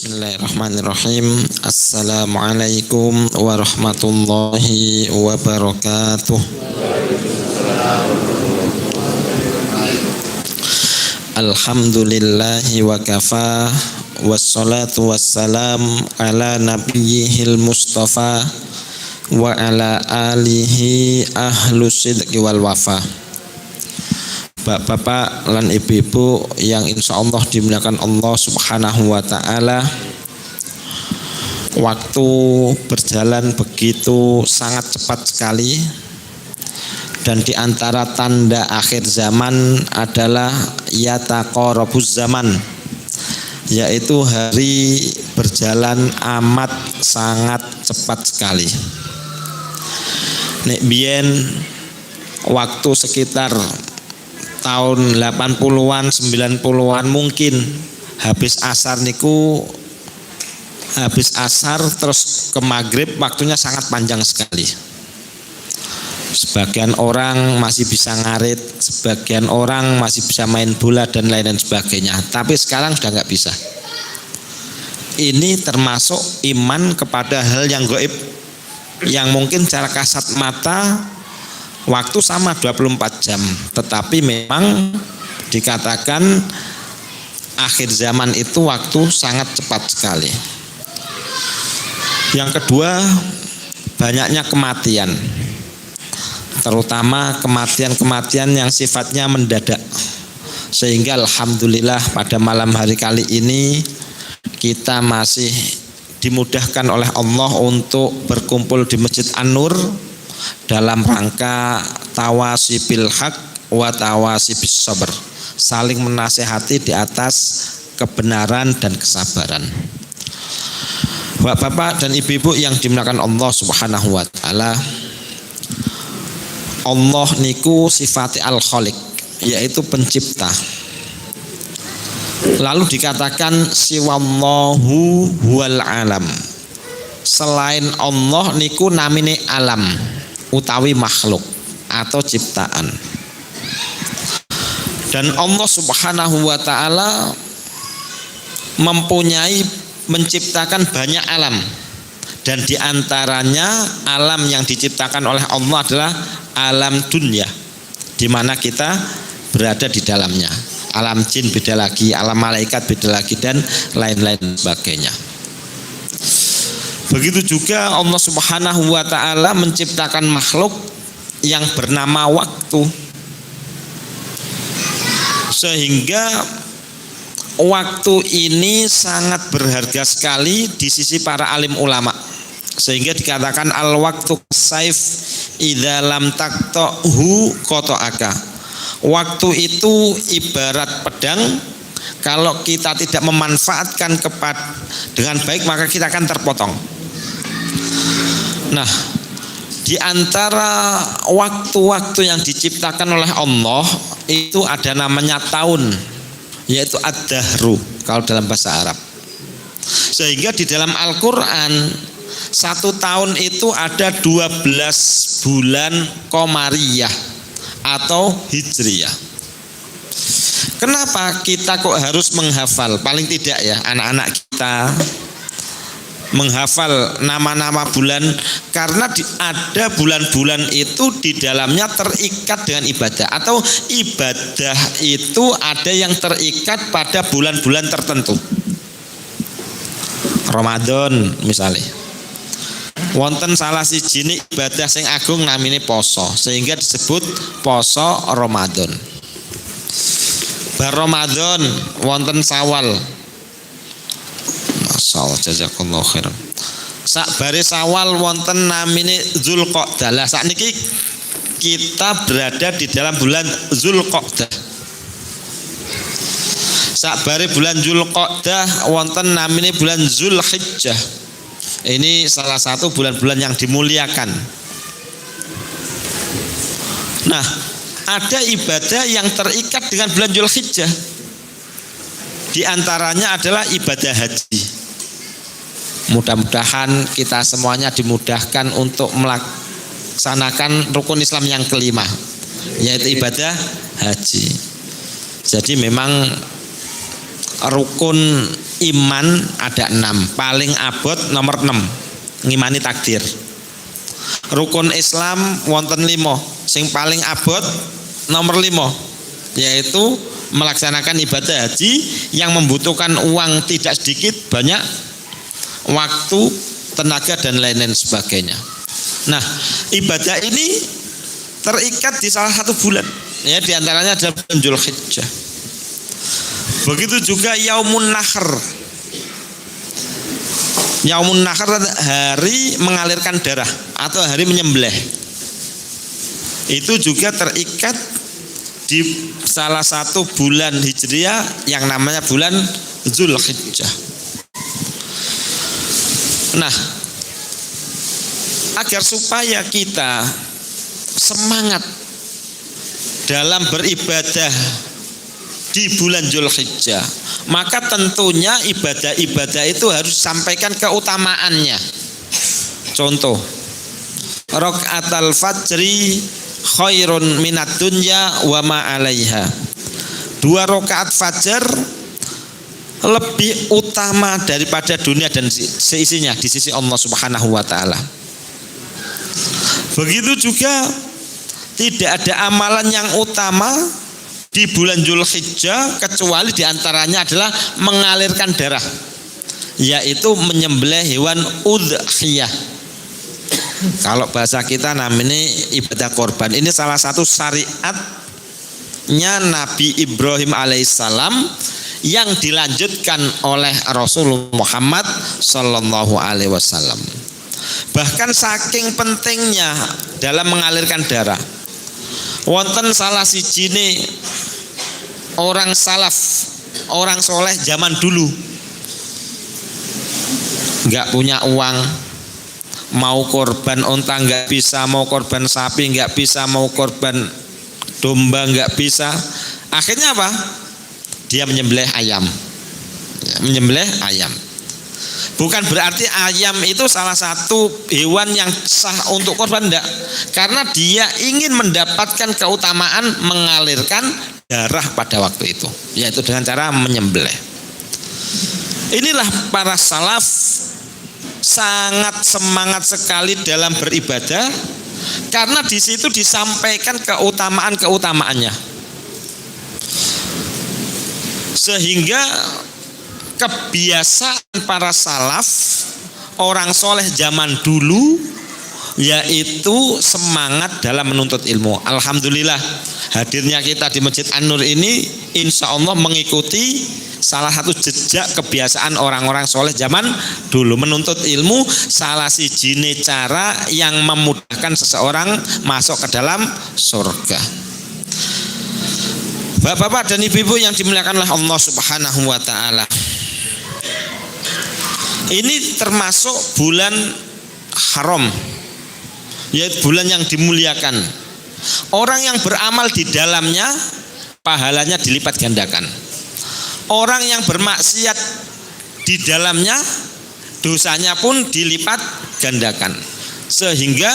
Bismillahirrahmanirrahim. Assalamualaikum warahmatullahi wabarakatuh. Alhamdulillahi wa kafa, wassalatu wassalam ala nabiyyihil mustafa wa ala alihi ahlus sidqi wal wafa. Bapak-bapak lan ibu-ibu yang insya Allah dimuliakan Allah subhanahu wa ta'ala, waktu berjalan begitu sangat cepat sekali, dan di antara tanda akhir zaman adalah yataqarabuz zaman, yaitu hari berjalan amat sangat cepat sekali. Nek biyen waktu sekitar tahun 80-an, 90-an mungkin habis asar terus ke maghrib waktunya sangat panjang sekali. Sebagian orang masih bisa ngarit, sebagian orang masih bisa main bola dan lain-lain sebagainya. Tapi sekarang sudah nggak bisa. Ini termasuk iman kepada hal yang gaib, yang mungkin secara kasat mata waktu sama 24 jam, tetapi memang dikatakan akhir zaman itu waktu sangat cepat sekali. Yang kedua, banyaknya kematian, terutama kematian-kematian yang sifatnya mendadak. Sehingga alhamdulillah pada malam hari kali ini kita masih dimudahkan oleh Allah untuk berkumpul di Masjid An-Nur dalam rangka tawasibil haq wa tawasibis sabr, saling menasehati di atas kebenaran dan kesabaran. Bapak-bapak dan ibu-ibu yang dimuliakan Allah subhanahu wa ta'ala, Allah niku sifati al-khaliq, yaitu pencipta. Lalu dikatakan siwallahu huwal alam, selain Allah niku namine alam utawi makhluk atau ciptaan. Dan Allah subhanahu wa ta'ala menciptakan banyak alam, dan diantaranya alam yang diciptakan oleh Allah adalah alam dunia, di mana kita berada di dalamnya. Alam jin beda lagi, alam malaikat beda lagi, dan lain-lain sebagainya. Begitu juga Allah subhanahu wa ta'ala menciptakan makhluk yang bernama waktu, sehingga waktu ini sangat berharga sekali di sisi para alim ulama, sehingga dikatakan al waktu saif idza lam taqtahu qata'aka. Waktu itu ibarat pedang, kalau kita tidak memanfaatkan dengan baik maka kita akan terpotong. Nah, di antara waktu-waktu yang diciptakan oleh Allah itu ada namanya tahun, yaitu ad-dahru kalau dalam bahasa Arab. Sehingga di dalam Al-Quran 1 tahun itu ada 12 bulan Qamariyah atau Hijriyah. Kenapa kita kok harus menghafal? Paling tidak ya anak-anak kita menghafal nama-nama bulan, karena ada bulan-bulan itu di dalamnya terikat dengan ibadah, atau ibadah itu ada yang terikat pada bulan-bulan tertentu. Ramadan misalnya, wonten salah siji ibadah sing agung namine poso, sehingga disebut poso Ramadan. Bar Ramadan wonten Sawal. Masyaallah, jazakallahu khairan. Sakbare Sawal wonten namine Zulqa'dah. Lah sakniki kita berada di dalam bulan Zulqa'dah. Sakbare bulan Zulqa'dah wonten namine bulan Zulhijjah. Ini salah satu bulan-bulan yang dimuliakan. Nah, ada ibadah yang terikat dengan bulan Zulhijjah. Di antaranya adalah ibadah haji. Mudah-mudahan kita semuanya dimudahkan untuk melaksanakan rukun Islam yang kelima, yaitu ibadah haji. Jadi memang rukun iman ada 6. Paling abot nomor 6, ngimani takdir. Rukun Islam wonten 5. Sing paling abot nomor 5, yaitu melaksanakan ibadah haji yang membutuhkan uang tidak sedikit, banyak, waktu, tenaga dan lain-lain sebagainya. Nah, ibadah ini terikat di salah satu bulan, ya, diantaranya adalah bulan Dzulhijjah. Begitu juga Yaumun Nahr. Yaumun Nahr hari mengalirkan darah atau hari menyembelih. Itu juga terikat di salah satu bulan Hijriah yang namanya bulan Dzulhijjah. Nah, agar supaya kita semangat dalam beribadah di bulan Dzulhijjah, maka tentunya ibadah-ibadah itu harus disampaikan keutamaannya. Contoh, rakaatul fajri khairun minad dunya wa ma 'alaiha. 2 rakaat fajar lebih utama daripada dunia dan seisinya di sisi Allah Subhanahu wa taala. Begitu juga tidak ada amalan yang utama di bulan Dzulhijjah kecuali diantaranya adalah mengalirkan darah, yaitu menyembelih hewan udhiyah. Kalau bahasa kita namanya ibadah korban. Ini salah satu syariatnya Nabi Ibrahim alaihissalam yang dilanjutkan oleh Rasulullah Muhammad sallallahu alaihi wasallam. Bahkan saking pentingnya dalam mengalirkan darah, wonten salah sijine orang salaf, orang soleh zaman dulu, nggak punya uang, mau korban unta nggak bisa, mau korban sapi nggak bisa, mau korban domba nggak bisa. Akhirnya apa? Dia menyembelih ayam. Menyembelih ayam. Bukan berarti ayam itu salah satu hewan yang sah untuk korban, enggak. Karena dia ingin mendapatkan keutamaan mengalirkan darah pada waktu itu, yaitu dengan cara menyembelih. Inilah para salaf sangat semangat sekali dalam beribadah, karena di situ disampaikan keutamaan-keutamaannya. Sehingga kebiasaan para salaf, orang soleh zaman dulu, yaitu semangat dalam menuntut ilmu. Alhamdulillah, hadirnya kita di Masjid An-Nur ini insya Allah mengikuti salah satu jejak kebiasaan orang-orang soleh zaman dulu. Menuntut ilmu salah sijine cara yang memudahkan seseorang masuk ke dalam surga. Bapak-bapak dan ibu-ibu yang dimuliakan oleh Allah Subhanahu wa taala, ini termasuk bulan haram, yaitu bulan yang dimuliakan. Orang yang beramal di dalamnya pahalanya dilipat gandakan. Orang yang bermaksiat di dalamnya dosanya pun dilipat gandakan. Sehingga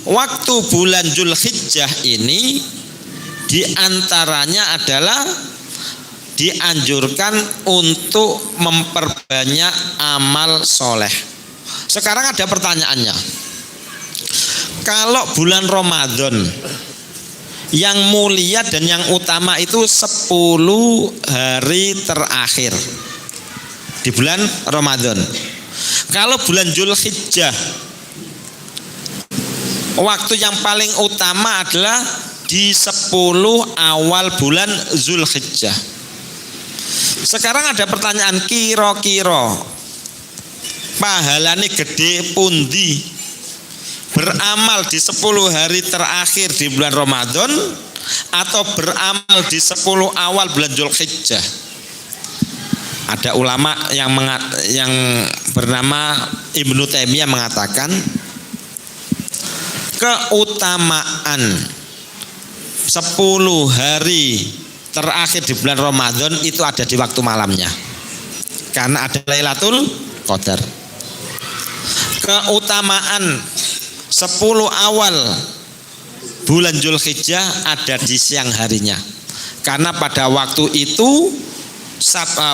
waktu bulan Dzulhijjah ini diantaranya adalah dianjurkan untuk memperbanyak amal soleh. Sekarang ada pertanyaannya, kalau bulan Ramadan yang mulia dan yang utama itu 10 hari terakhir di bulan Ramadan, kalau bulan Dzulhijjah waktu yang paling utama adalah di 10 awal bulan Dzulhijjah. Sekarang ada pertanyaan, kira-kira pahalane gede pundi beramal di 10 hari terakhir di bulan Ramadan atau beramal di 10 awal bulan Dzulhijjah? Ada ulama yang bernama Ibnu Taimiyah mengatakan keutamaan 10 hari terakhir di bulan Ramadan itu ada di waktu malamnya, karena ada Lailatul Qadar. Keutamaan 10 awal bulan Dzulhijjah ada di siang harinya, karena pada waktu itu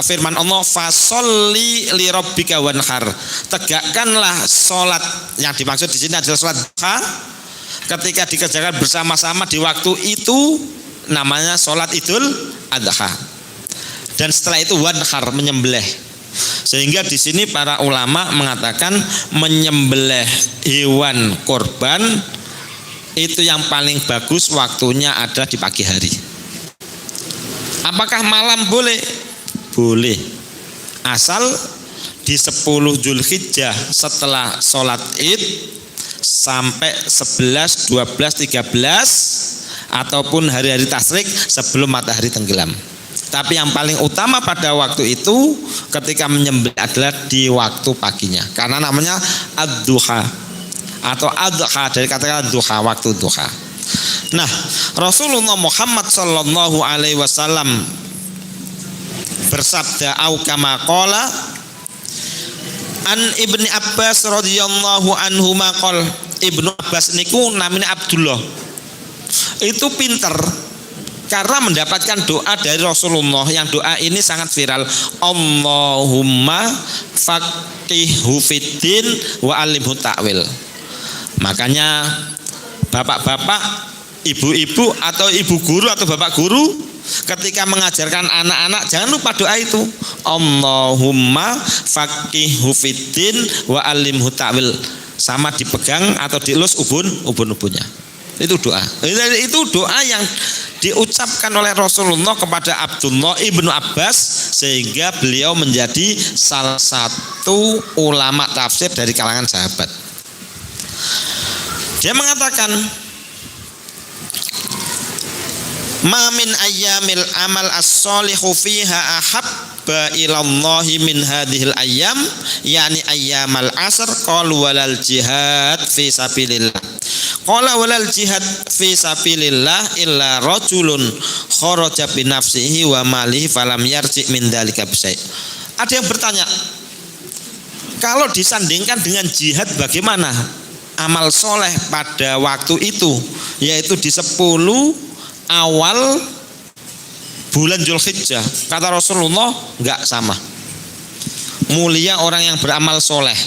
firman Allah, fasolli li rabbika wanhar. Tegakkanlah sholat. Yang dimaksud di sini adalah sholat duha. Ketika dikerjakan bersama-sama di waktu itu namanya sholat Idul Adha. Dan setelah itu wanhar, menyembelih. Sehingga di sini para ulama mengatakan menyembelih hewan korban itu yang paling bagus waktunya ada di pagi hari. Apakah malam boleh? Boleh. Asal di 10 Zulhijjah setelah sholat Id sampai 11, 12, 13 ataupun hari-hari tasyrik sebelum matahari tenggelam. Tapi yang paling utama pada waktu itu ketika menyembelih adalah di waktu paginya. Karena namanya ad-duha atau adha, dari kata duha, waktu duha. Nah, Rasulullah Muhammad sallallahu alaihi wasallam bersabda au kama qala an Ibnu Abbas radhiyallahu anhu maqal. Ibnu Abbas niku namanya Abdullah. Itu pinter karena mendapatkan doa dari Rasulullah, yang doa ini sangat viral. Allahumma faqihhu fiddin wa alimhu ta'wil. Makanya bapak-bapak, ibu-ibu atau ibu guru atau bapak guru ketika mengajarkan anak-anak jangan lupa doa itu. Allahumma faqihhu fiddin wa alimhu ta'wil. Sama dipegang atau dielus ubun-ubunnya. Itu doa. Itu doa yang diucapkan oleh Rasulullah kepada Abdullah ibnu Abbas sehingga beliau menjadi salah satu ulama tafsir dari kalangan sahabat. Dia mengatakan, ma min ayyamil amal as-solihu fiha ahabba ilallahi min hadhil ayyam, yani ayyamal asr. Qalu walal jihad fi sabilillah. Qala walal jihad fi sabilillah illa rajulun kharaja bi nafsihi wa malihi falam yarji min dzalika bisai. Ada yang bertanya, kalau disandingkan dengan jihad bagaimana amal soleh pada waktu itu, yaitu di 10 awal bulan Zulhijjah? Kata Rasulullah, enggak sama. Mulia orang yang beramal soleh,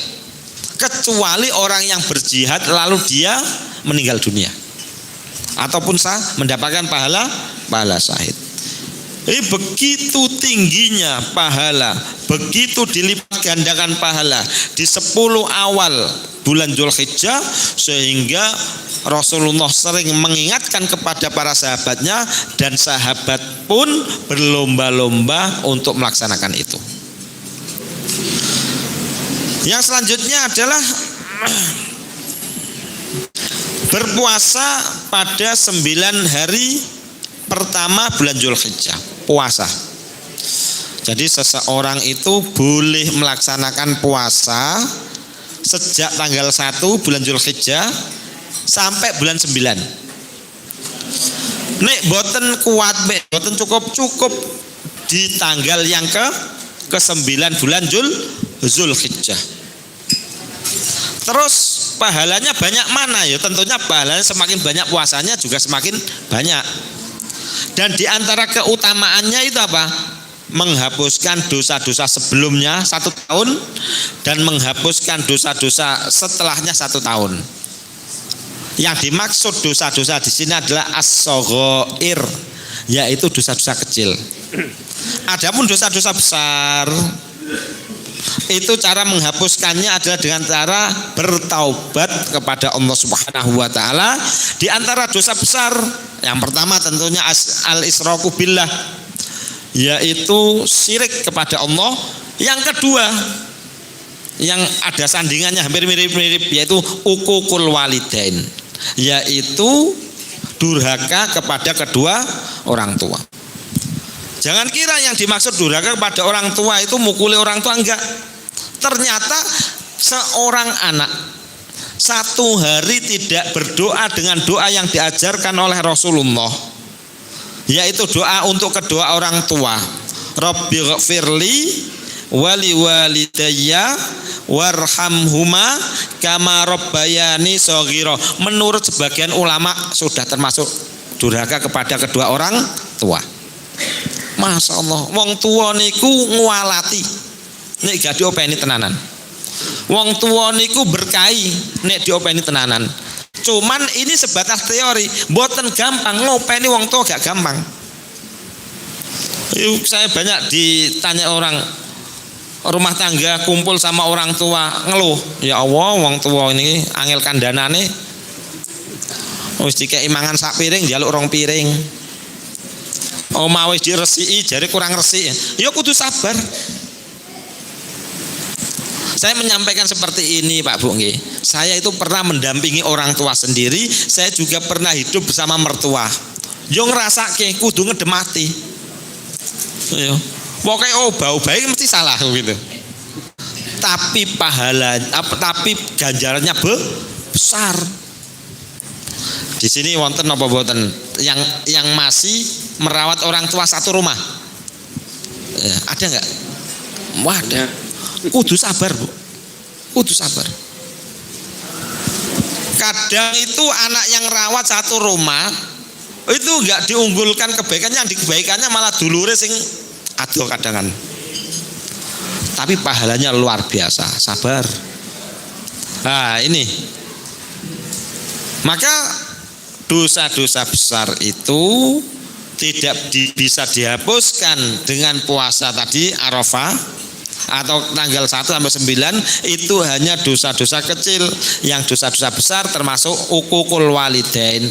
kecuali orang yang berjihad lalu dia meninggal dunia ataupun mendapatkan pahala syahid. Begitu tingginya pahala, begitu dilipat gandakan pahala di 10 awal bulan Zulhijjah, sehingga Rasulullah sering mengingatkan kepada para sahabatnya dan sahabat pun berlomba-lomba untuk melaksanakan itu. Yang selanjutnya adalah berpuasa pada 9 hari pertama bulan Zulhijjah, puasa. Jadi seseorang itu boleh melaksanakan puasa sejak tanggal 1 bulan Zulhijjah sampai bulan 9. Nek boten kuat, boten cukup di tanggal yang ke-9 bulan Zulhijjah. Terus pahalanya banyak mana? Ya tentunya pahalanya semakin banyak puasanya juga semakin banyak. Dan di antara keutamaannya itu apa? Menghapuskan dosa-dosa sebelumnya 1 tahun dan menghapuskan dosa-dosa setelahnya 1 tahun. Yang dimaksud dosa-dosa di sini adalah as-shaghair, yaitu dosa-dosa kecil. Adapun dosa-dosa besar, itu cara menghapuskannya adalah dengan cara bertaubat kepada Allah Subhanahu wa taala. Di antara dosa besar yang pertama tentunya al-israku billah, yaitu syirik kepada Allah. Yang kedua yang ada sandingannya hampir mirip-mirip, yaitu uququl walidain, yaitu durhaka kepada kedua orang tua. Jangan kira yang dimaksud durhaka kepada orang tua itu mukuli orang tua, enggak. Ternyata seorang anak 1 hari tidak berdoa dengan doa yang diajarkan oleh Rasulullah, yaitu doa untuk kedua orang tua. Rabbighfirli wali walidayya warhamhuma kama rabbayani shaghira. Menurut sebagian ulama sudah termasuk durhaka kepada kedua orang tua. Masya Allah, wong tua niku ngualati nek gak diopeni tenanan. Wong tua niku berkahi nek diopeni tenanan. Cuman ini sebatas teori, mboten gampang ngopeni wong tua, gak gampang. Saya banyak ditanya orang rumah tangga kumpul sama orang tua ngeluh, ya Allah wong tua ini angel kandhanane wis dikeki mangan sak piring njaluk rong piring. Omah wis diresiki jare kurang resik. Ya kudu sabar. Saya menyampaikan seperti ini Pak Bu nggih. Saya itu pernah mendampingi orang tua sendiri, saya juga pernah hidup bersama mertua. Yo ngrasake kudu ngedemati. Yo. Pokoknya bau baik mesti salah gitu. Tapi tapi ganjarannya besar. Di sini wonten apa boten yang masih merawat orang tua satu rumah? Ya, ada nggak? Wah, ada. Kudu sabar Bu, kudu sabar. Kadang itu anak yang rawat satu rumah itu nggak diunggulkan kebaikannya, yang dikebaikannya malah dulure sing aduh kadangan. Tapi pahalanya luar biasa, sabar. Nah ini, maka dosa-dosa besar itu tidak bisa dihapuskan dengan puasa tadi Arafah atau tanggal 1 sampai 9. Itu hanya dosa-dosa kecil. Yang dosa-dosa besar termasuk uququl walidain.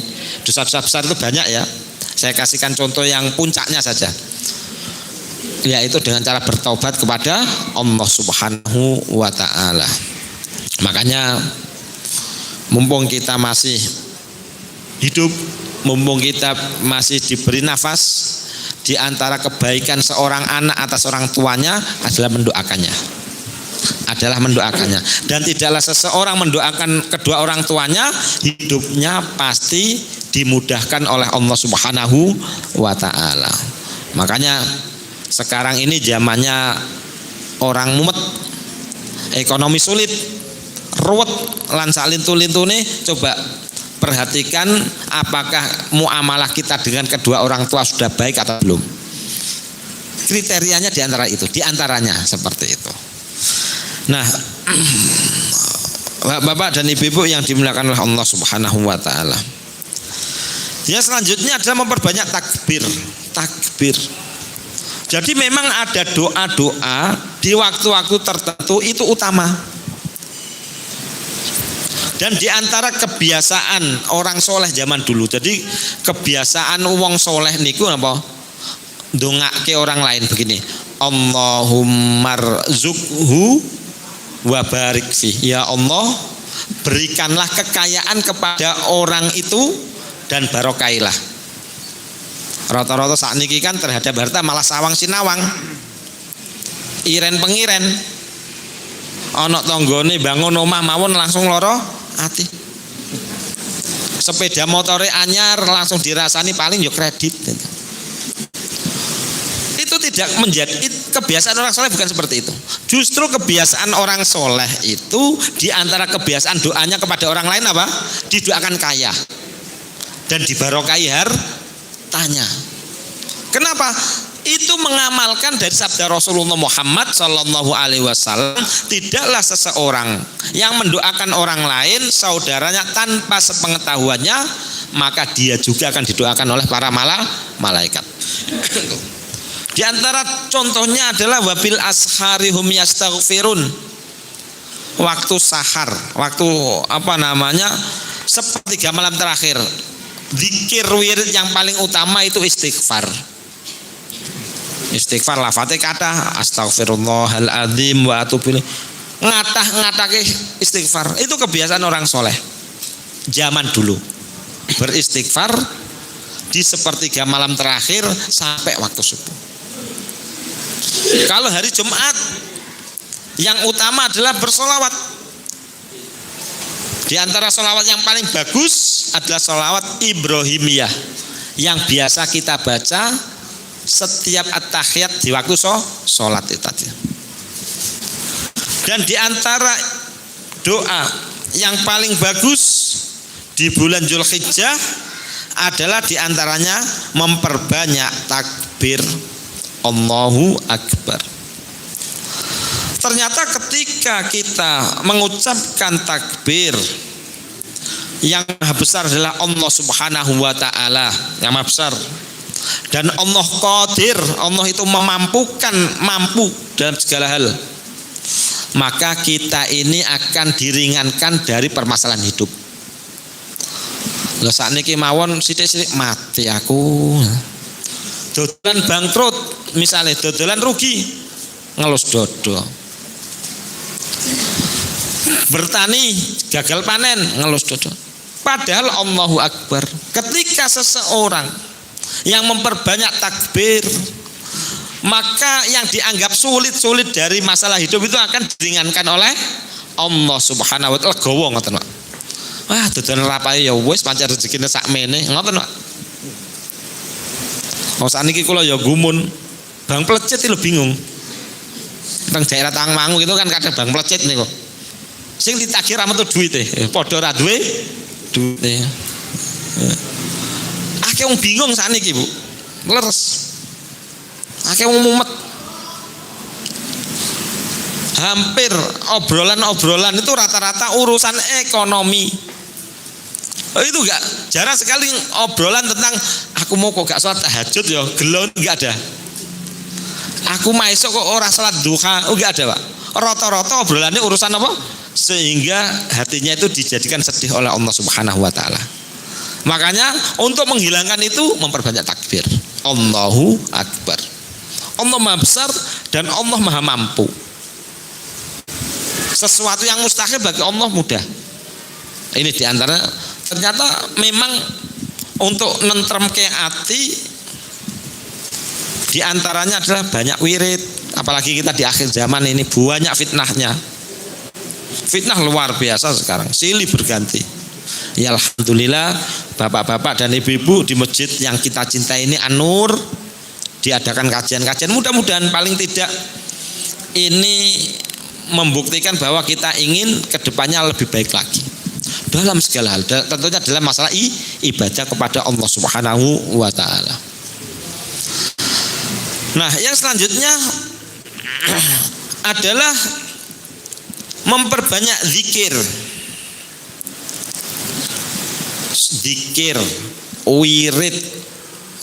Dosa-dosa besar itu banyak ya. Saya kasihkan contoh yang puncaknya saja, yaitu dengan cara bertaubat kepada Allah Subhanahu wa ta'ala. Makanya mumpung kita masih hidup, mumpung kita masih diberi nafas, di antara kebaikan seorang anak atas orang tuanya adalah mendoakannya. Dan tidaklah seseorang mendoakan kedua orang tuanya, hidupnya pasti dimudahkan oleh Allah Subhanahu wa ta'ala. Makanya sekarang ini zamannya orang mumet, ekonomi sulit, ruwet lan salintu-lintune. Coba perhatikan apakah muamalah kita dengan kedua orang tua sudah baik atau belum. Kriterianya diantaranya seperti itu. Nah, Bapak dan Ibu yang dimuliakan oleh Allah Subhanahu wa ta'ala, ya selanjutnya adalah memperbanyak takbir. Jadi memang ada doa-doa di waktu-waktu tertentu itu utama. Dan di antara kebiasaan orang soleh zaman dulu, jadi kebiasaan wong soleh niku apa? Ndongake orang lain begini, Allahumma rzuqhu wa barik fi. Ya Allah, berikanlah kekayaan kepada orang itu dan barokailah. Rata-rata saat niki kan terhadap harta malah sawang sinawang, iren pengiren. Ana tanggane bangun omah mawon langsung loro ati. Sepeda motore anyar langsung dirasani paling yo kredit. Itu tidak menjadi kebiasaan orang soleh, bukan seperti itu. Justru kebiasaan orang soleh itu di antara kebiasaan doanya kepada orang lain apa? Didoakan kaya dan dibarokai hartanya. Kenapa? Itu mengamalkan dari sabda Rasulullah Muhammad Sallallahu Alaihi Wasallam, tidaklah seseorang yang mendoakan orang lain saudaranya tanpa sepengetahuannya, maka dia juga akan didoakan oleh para malaikat. Di antara contohnya adalah wabil asharihum yastaghfirun. Waktu sahar, waktu sepertiga malam terakhir, zikir wirid yang paling utama itu istighfar. Istighfar lafate kata astaghfirullahaladzim wa atubu ilaih. Ngatah-ngatake istighfar. Itu kebiasaan orang soleh zaman dulu. Beristighfar di sepertiga malam terakhir sampai waktu subuh. Kalau hari Jumat yang utama adalah bersolawat. Di antara solawat yang paling bagus adalah solawat Ibrahimiyah yang biasa kita baca setiap at-tahiyat di waktu sholat itu tadi. Dan di antara doa yang paling bagus di bulan Dzulhijjah adalah di antaranya memperbanyak takbir. Allahu Akbar. Ternyata ketika kita mengucapkan takbir, yang maha besar adalah Allah Subhanahu wa ta'ala, yang maha besar. Dan Allah Qadir, Allah itu mampu dalam segala hal. Maka kita ini akan diringankan dari permasalahan hidup. Lah sakniki mawon sithik-sithik mati aku. Dodolan bangkrut, misalnya dodolan rugi, ngelus dodo. Bertani gagal panen, ngelus dodo. Padahal Allahu Akbar. Ketika seseorang yang memperbanyak takbir, maka yang dianggap sulit dari masalah hidup itu akan diringankan oleh Allah Subhanahu wa ta'ala. Legowo ngoten, Pak. Wah, dodolan rapae ya wis pancen rezekine sakmene, ngoten, Pak. Oh saniki kula ya gumun. Bang plecet lho bingung. Teng daerah Tangmangu itu kan kadang bang plecet niku. Sing ditagih ra metu duwite, padha ra duwe duwite. Akeh wong bingung sakniki, Bu. Leres. Akeh wong mumet. Hampir obrolan itu rata-rata urusan ekonomi. Itu enggak jarang sekali obrolan tentang aku mau kok gak sholat tahajud ya, gelo enggak ada. Aku maesok kok ora sholat duha, enggak ada, Pak. Rata-rata obrolannya urusan apa? Sehingga hatinya itu dijadikan sedih oleh Allah Subhanahu wa ta'ala. Makanya untuk menghilangkan itu memperbanyak takbir. Allahu Akbar. Allah maha besar dan Allah maha mampu. Sesuatu yang mustahil bagi Allah mudah. Ini diantara ternyata memang untuk nentremke ati diantaranya adalah banyak wirid. Apalagi kita di akhir zaman ini banyak fitnahnya. Fitnah luar biasa sekarang, silih berganti. Ya alhamdulillah bapak-bapak dan ibu-ibu di masjid yang kita cintai ini An-Nur diadakan kajian-kajian, mudah-mudahan paling tidak ini membuktikan bahwa kita ingin kedepannya lebih baik lagi dalam segala hal, tentunya dalam masalah ibadah kepada Allah Subhanahu wa ta'ala. Nah yang selanjutnya adalah memperbanyak zikir, wirid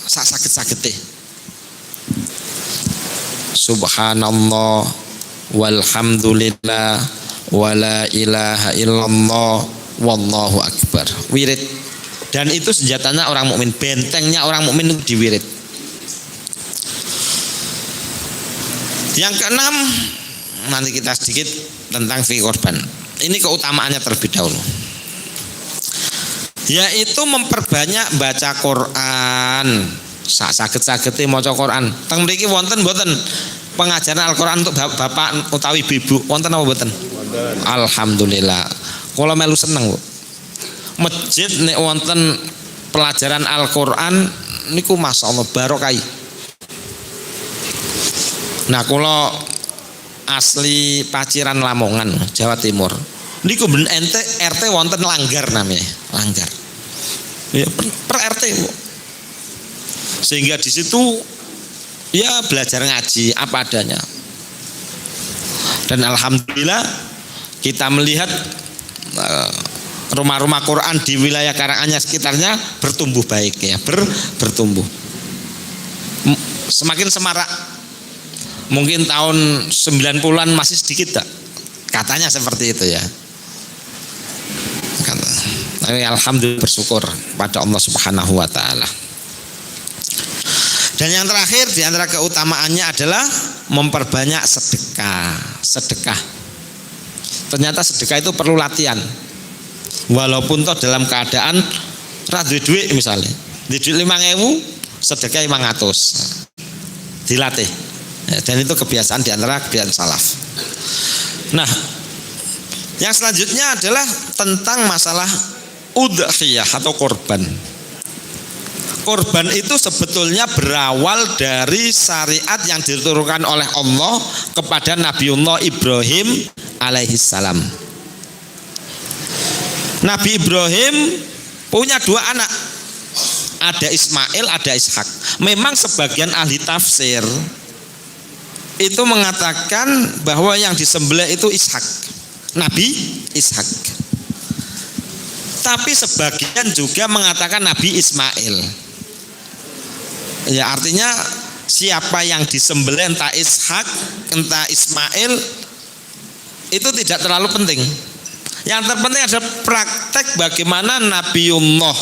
sakit-sakite. Subhanallah walhamdulillah wala ilaha illallah wallahu akbar. Wirid. Dan itu senjatanya orang mukmin, bentengnya orang mukmin itu diwirid. Yang keenam, nanti kita sedikit tentang fikih korban. Ini keutamaannya terlebih dahulu, yaitu memperbanyak baca Quran. Saged-sagede maca Quran. Teng mriki wonten mboten pengajaran Al-Qur'an untuk bapak utawi ibu? Wonten apa mboten? Alhamdulillah. Kula melu seneng, Bu. Masjid nek wonten pelajaran Al-Qur'an niku masyaallah barokah. Nah, kula asli Paciran Lamongan, Jawa Timur. Niku ben ente RT wonten langgar namanya, langgar. Ya, per RT, Bu. Sehingga di situ ya belajar ngaji apa adanya. Dan alhamdulillah kita melihat rumah-rumah Quran di wilayah Karanganyar sekitarnya bertumbuh baik ya, bertumbuh. Semakin semarak. Mungkin tahun 90-an masih sedikit tak? Katanya seperti itu ya. Tapi alhamdulillah bersyukur pada Allah Subhanahu wa ta'ala. Dan yang terakhir di antara keutamaannya adalah memperbanyak sedekah. Ternyata sedekah itu perlu latihan. Walaupun toh dalam keadaan ra duwe duit misalnya, duit 5.000, sedekah 500. Dilatih. Dan itu kebiasaan di antara kebiasaan salaf. Nah, yang selanjutnya adalah tentang masalah udhiyah atau korban. Korban itu sebetulnya berawal dari syariat yang diturunkan oleh Allah kepada Nabiullah Ibrahim alaihissalam. Nabi Ibrahim punya 2 anak, ada Ismail, ada Ishak. Memang sebagian ahli tafsir itu mengatakan bahwa yang disembelih itu Ishak, Nabi Ishak. Tapi sebagian juga mengatakan Nabi Ismail. Ya, artinya siapa yang disembelih, entah Ishak entah Ismail, itu tidak terlalu penting. Yang terpenting adalah praktek bagaimana Nabiullah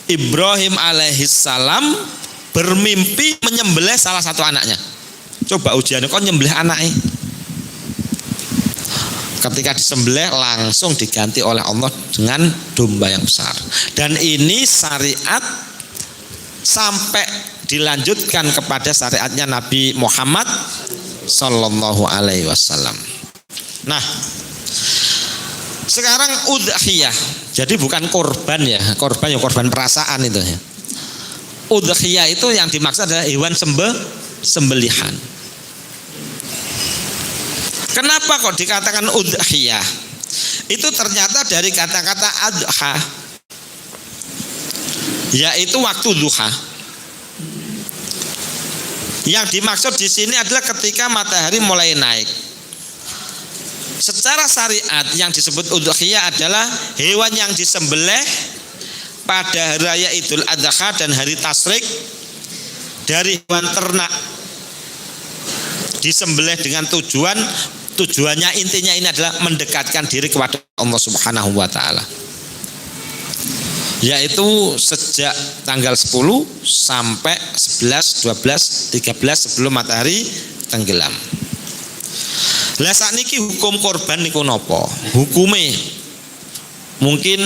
Ibrahim alaihissalam bermimpi menyembelih salah satu anaknya. Coba ujiannya, kok nyembelih anaknya? Ketika disembelih langsung diganti oleh Allah dengan domba yang besar. Dan ini syariat sampai dilanjutkan kepada syariatnya Nabi Muhammad Sallallahu Alaihi Wasallam. Nah, sekarang udhiyah, jadi bukan korban ya, korban perasaan itu ya. Udhiyah itu yang dimaksud adalah hewan sembelihan. Kenapa kok dikatakan udhiyah? Itu ternyata dari kata-kata adha, yaitu waktu duha. Yang dimaksud di sini adalah ketika matahari mulai naik. Secara syariat yang disebut udhiyah adalah hewan yang disembelih pada hari raya Idul Adha dan hari tasyrik dari hewan ternak, disembelih dengan tujuannya intinya ini adalah mendekatkan diri kepada Allah Subhanahu wa taala. Yaitu sejak tanggal 10 sampai 11, 12, 13 sebelum matahari tenggelam. Lah sakniki hukum korban niku napa? Hukume mungkin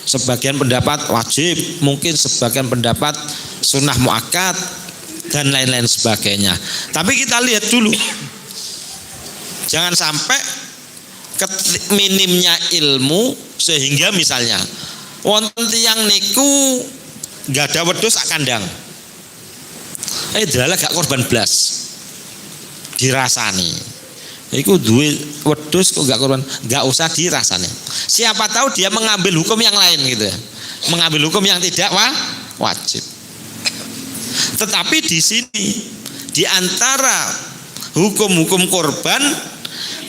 sebagian pendapat wajib, mungkin sebagian pendapat sunnah muakkad dan lain-lain sebagainya. Tapi kita lihat dulu, jangan sampai minimnya ilmu sehingga misalnya wonten tiyang niku enggak ada wedhus sak kandang. Dalah gak korban blas. Dirasani. Iku duwe wedhus kok gak korban, gak usah dirasani. Siapa tahu dia mengambil hukum yang lain gitu ya. Mengambil hukum yang tidak wajib. Tetapi di sini di antara hukum-hukum korban,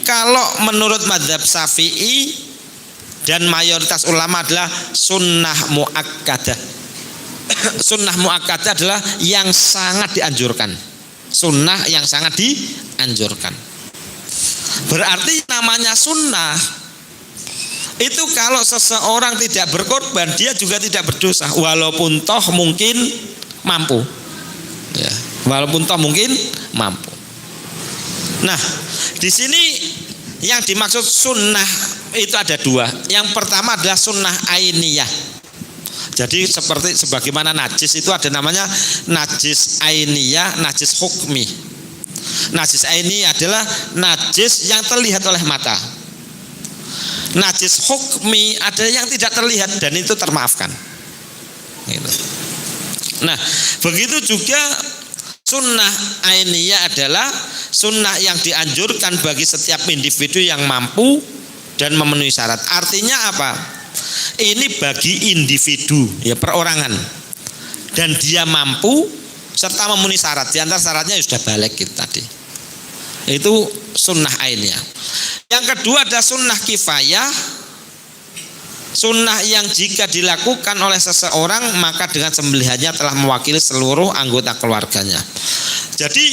kalau menurut mazhab Syafi'i dan mayoritas ulama adalah sunnah muakkadah. Sunnah muakkadah adalah yang sangat dianjurkan. Sunnah yang sangat dianjurkan. Berarti namanya sunnah itu kalau seseorang tidak berkorban, dia juga tidak berdosa, walaupun toh mungkin mampu ya, walaupun toh mungkin mampu. Nah, di sini yang dimaksud sunnah itu ada dua. Yang pertama adalah sunnah ainiyah. Jadi seperti sebagaimana najis itu ada namanya najis ainiyah, najis hukmi. Najis ainiyah adalah najis yang terlihat oleh mata. Najis hukmi ada yang tidak terlihat dan itu termaafkan. Gitu. Nah, begitu juga sunnah ainiyah adalah sunnah yang dianjurkan bagi setiap individu yang mampu dan memenuhi syarat. Artinya apa? Ini bagi individu ya, perorangan, dan dia mampu serta memenuhi syarat. Di antara syaratnya sudah balik gitu tadi. Itu sunnah ainiyah. Yang kedua ada sunnah kifayah. Sunnah yang jika dilakukan oleh seseorang maka dengan sembelihannya telah mewakili seluruh anggota keluarganya. Jadi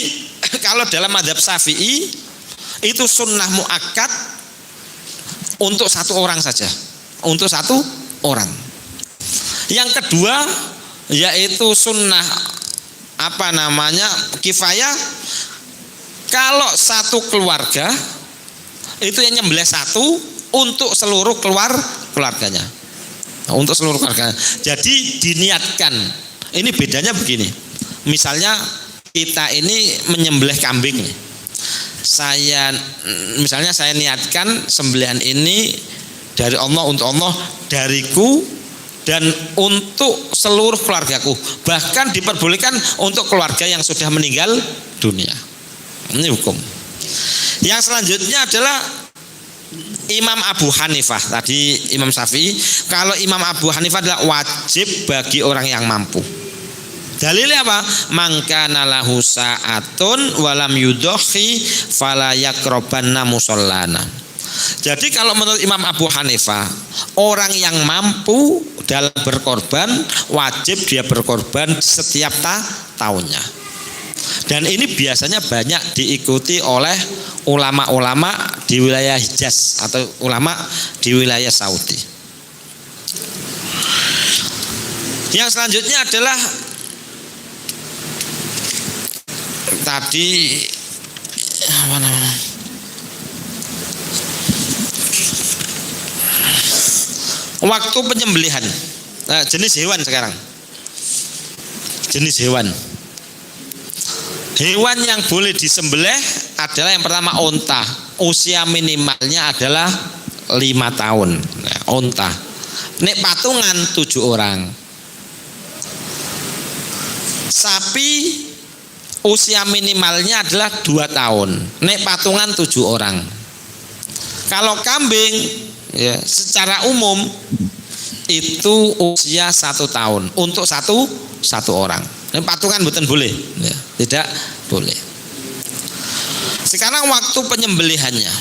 kalau dalam mazhab Syafi'i itu sunnah muakkad untuk satu orang saja, untuk satu orang. Yang kedua yaitu sunnah kifayah, kalau satu keluarga itu yang nyembelih satu untuk seluruh keluarganya. Untuk seluruh keluarganya. Jadi diniatkan. Ini bedanya begini. Misalnya kita ini menyembelih kambing. Misalnya saya niatkan sembelihan ini dari Allah, untuk Allah, dariku dan untuk seluruh keluargaku. Bahkan diperbolehkan untuk keluarga yang sudah meninggal dunia. Ini hukum. Yang selanjutnya adalah Imam Abu Hanifah. Tadi Imam Syafi'i. Kalau Imam Abu Hanifah adalah wajib bagi orang yang mampu. Dalilnya apa? Mangkana lahu sa'atun walam yudhi fala yaqrabanna musallana. Jadi kalau menurut Imam Abu Hanifah, orang yang mampu dalam berkorban wajib dia berkorban setiap tahunnya. Dan ini biasanya banyak diikuti oleh ulama-ulama di wilayah Hijaz atau ulama di wilayah Saudi. Yang selanjutnya adalah tadi apa namanya? Waktu penyembelihan. Nah, jenis hewan sekarang. Jenis hewan. Hewan yang boleh disembelih adalah yang pertama onta. Usia minimalnya adalah 5 tahun. Nah, onta. Nek patungan 7 orang. Sapi usia minimalnya adalah 2 tahun. Nek patungan 7 orang. Kalau kambing ya, secara umum itu usia 1 tahun untuk satu orang. Nek patungan mboten boleh. Ya, tidak boleh. Sekarang waktu penyembelihannya.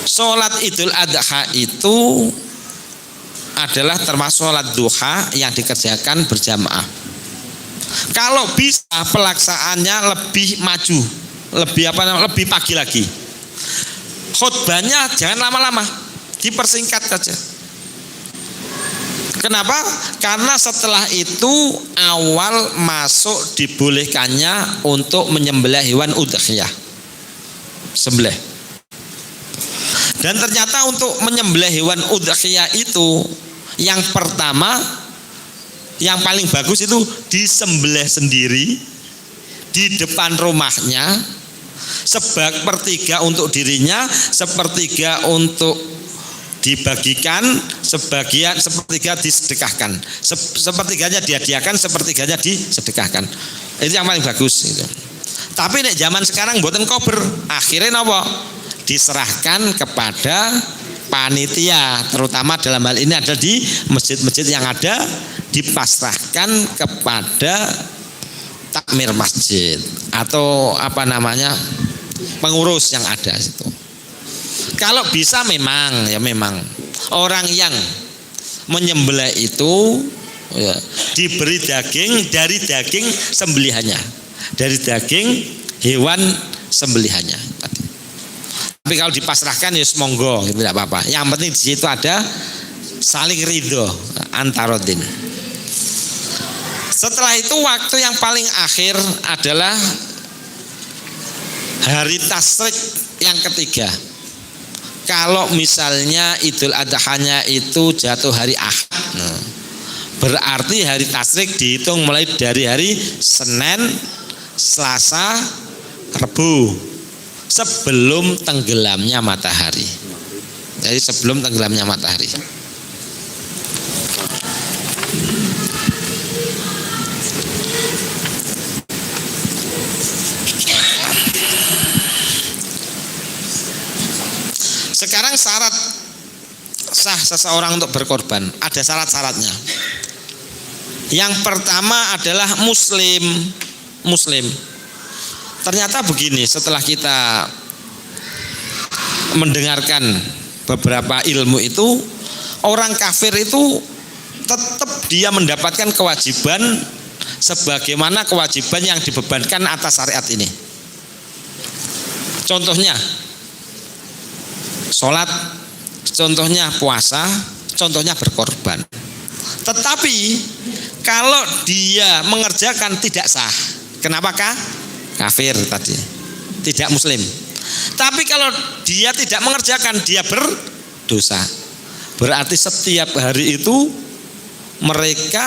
Sholat Idul Adha itu adalah termasuk sholat duha yang dikerjakan berjamaah. Kalau bisa pelaksanaannya lebih maju, lebih pagi lagi. Khutbahnya jangan lama-lama, dipersingkat saja. Kenapa? Karena setelah itu awal masuk dibolehkannya untuk menyembelih hewan udhiyah, sembelih. Dan ternyata untuk menyembelih hewan udhiyah itu yang pertama, yang paling bagus itu disembelih sendiri di depan rumahnya, sepertiga untuk dirinya, sepertiga untuk dibagikan, sepertiga disedekahkan, sepertiganya dihadiahkan, sepertiganya disedekahkan. Itu yang paling bagus itu. Tapi nek zaman sekarang mboten kober, akhirnya napa? Diserahkan kepada panitia, terutama dalam hal ini ada di masjid-masjid yang ada, dipasrahkan kepada takmir masjid atau apa namanya pengurus yang ada situ. Kalau bisa memang orang yang menyembelih itu ya, diberi daging dari daging sembelihannya, dari daging hewan sembelihannya. Tapi kalau dipasrahkan ya monggo, tidak apa-apa. Yang penting di situ ada saling ridho antarodin. Setelah itu waktu yang paling akhir adalah hari tasyrik yang ketiga. Kalau misalnya Idul Adha-nya itu jatuh hari Ahad, berarti hari tasyrik dihitung mulai dari hari Senin, Selasa, Rabu, sebelum tenggelamnya matahari. Jadi sebelum tenggelamnya matahari. Sekarang syarat sah seseorang untuk berkorban, ada syarat-syaratnya. Yang pertama adalah muslim. Ternyata begini, setelah kita mendengarkan beberapa ilmu itu, orang kafir itu tetap dia mendapatkan kewajiban sebagaimana kewajiban yang dibebankan atas syariat ini. Contohnya sholat, contohnya puasa, contohnya berkorban. Tetapi kalau dia mengerjakan tidak sah. Kenapakah? Kafir tadi, tidak muslim. Tapi kalau dia tidak mengerjakan, dia berdosa. Berarti setiap hari itu mereka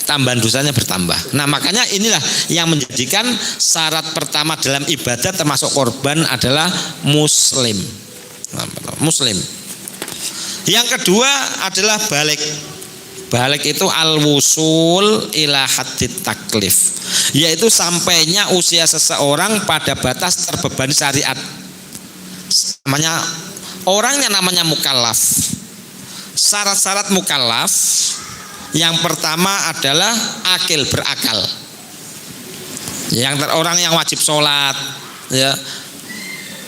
tambahan dosanya bertambah. Nah makanya inilah yang menjadikan syarat pertama dalam ibadah termasuk korban adalah muslim. Yang kedua adalah balik. Balik itu al-wusul ila haddit taklif, yaitu sampainya usia seseorang pada batas terbebani syariat. Namanya orang yang namanya mukallaf. Syarat-syarat mukallaf Yang pertama adalah akil, berakal. Orang yang wajib sholat, ya,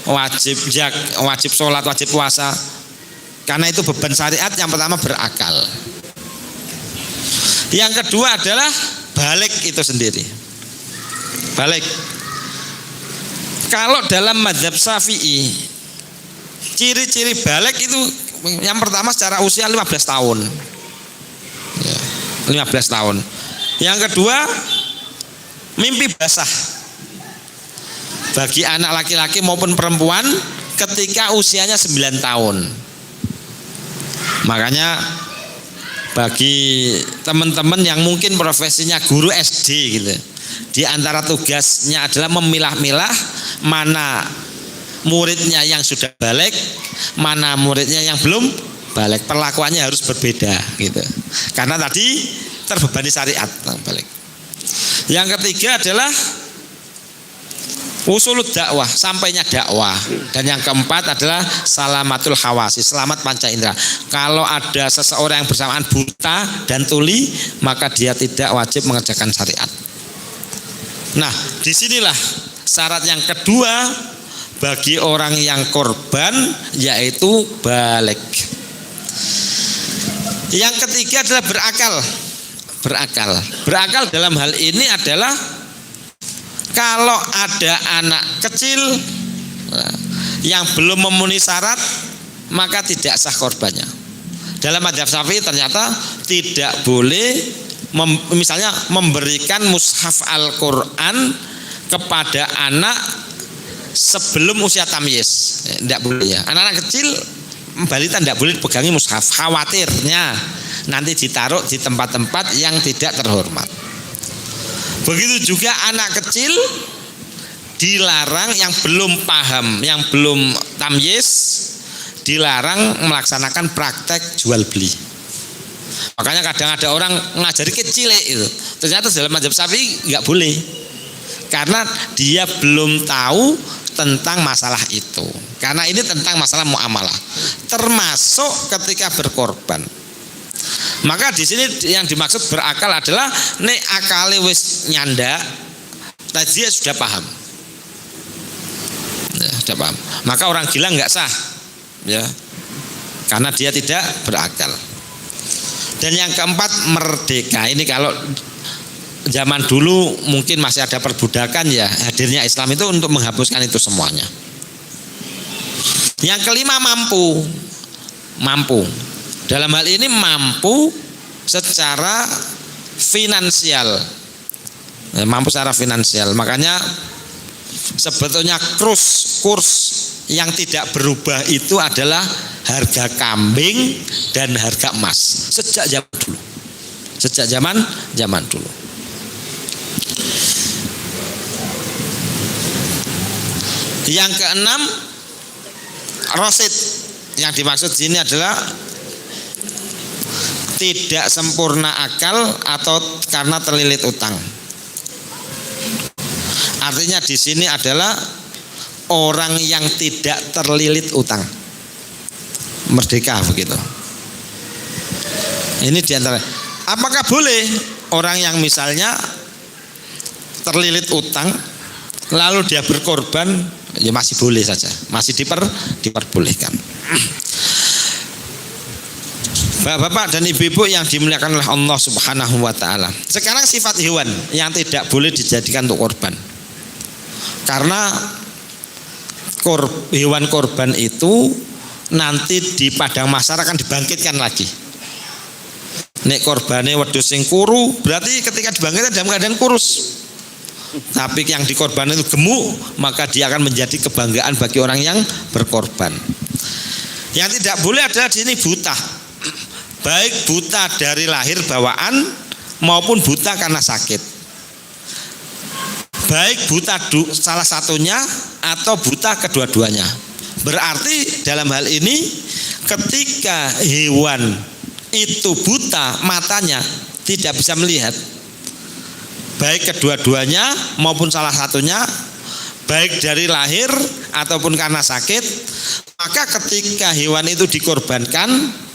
wajib sholat, wajib puasa, karena itu beban syariat. Yang pertama berakal. Yang kedua adalah balik itu sendiri. Balik. Kalau dalam mazhab Syafi'i, ciri-ciri balik itu yang pertama secara usia 15 tahun. 15 tahun. Yang kedua, mimpi basah. Bagi anak laki-laki maupun perempuan ketika usianya 9 tahun. Makanya bagi teman-teman yang mungkin profesinya guru SD gitu, di antara tugasnya adalah memilah-milah mana muridnya yang sudah balik, mana muridnya yang belum balik. Perlakuannya harus berbeda gitu. Karena tadi terbebani syariat balik. Yang ketiga adalah usulud dakwah, sampainya dakwah. Dan yang keempat adalah salamatul khawasi, selamat panca indera. Kalau ada seseorang yang bersamaan buta dan tuli, maka dia tidak wajib mengerjakan syariat. Nah, disinilah syarat yang kedua bagi orang yang korban, yaitu balik. Yang ketiga adalah berakal. Berakal dalam hal ini adalah kalau ada anak kecil yang belum memenuhi syarat, maka tidak sah korbannya. Dalam mazhab Syafi'i ternyata tidak boleh misalnya memberikan mushaf Al-Quran kepada anak sebelum usia tamyiz. Tidak boleh ya. Anak-anak kecil, balita tidak boleh dipegangi mushaf. Khawatirnya nanti ditaruh di tempat-tempat yang tidak terhormat. Begitu juga anak kecil dilarang, yang belum paham, yang belum tamyiz, dilarang melaksanakan praktek jual beli. Makanya kadang ada orang ngajari kecil itu, ternyata dalam mazhab Syafi'i nggak boleh, karena dia belum tahu tentang masalah itu. Karena ini tentang masalah muamalah, termasuk ketika berkorban. Maka di sini yang dimaksud berakal adalah nek akale wis nyanda, tadi dia sudah paham. Ya, sudah paham. Maka orang gila nggak sah, ya, karena dia tidak berakal. Dan yang keempat, merdeka. Ini kalau zaman dulu mungkin masih ada perbudakan, ya, hadirnya Islam itu untuk menghapuskan itu semuanya. Yang kelima, mampu. Dalam hal ini mampu secara finansial. Mampu secara finansial. Makanya sebetulnya kurs yang tidak berubah itu adalah harga kambing dan harga emas sejak zaman dulu. Sejak zaman dulu. Yang keenam, rosid. Yang dimaksud di sini adalah tidak sempurna akal atau karena terlilit utang. Artinya di sini adalah orang yang tidak terlilit utang. Merdeka begitu. Ini diantara. Apakah boleh orang yang misalnya terlilit utang lalu dia berkorban? Ya masih boleh saja, masih diperbolehkan. Bapak-bapak dan ibu-ibu yang dimuliakan oleh Allah Subhanahu wa taala. Sekarang sifat hewan yang tidak boleh dijadikan untuk korban. Karena hewan korban itu nanti di padang mahsyar akan dibangkitkan lagi. Nek korbane wedhus sing kuru, berarti ketika dibangkitkan dalam keadaan kurus. Tapi yang dikorban itu gemuk, maka dia akan menjadi kebanggaan bagi orang yang berkorban. Yang tidak boleh adalah di sini buta. Baik buta dari lahir bawaan maupun buta karena sakit. Baik buta salah satunya atau buta kedua-duanya. Berarti dalam hal ini ketika hewan itu buta matanya, tidak bisa melihat, baik kedua-duanya maupun salah satunya, baik dari lahir ataupun karena sakit, maka ketika hewan itu dikorbankan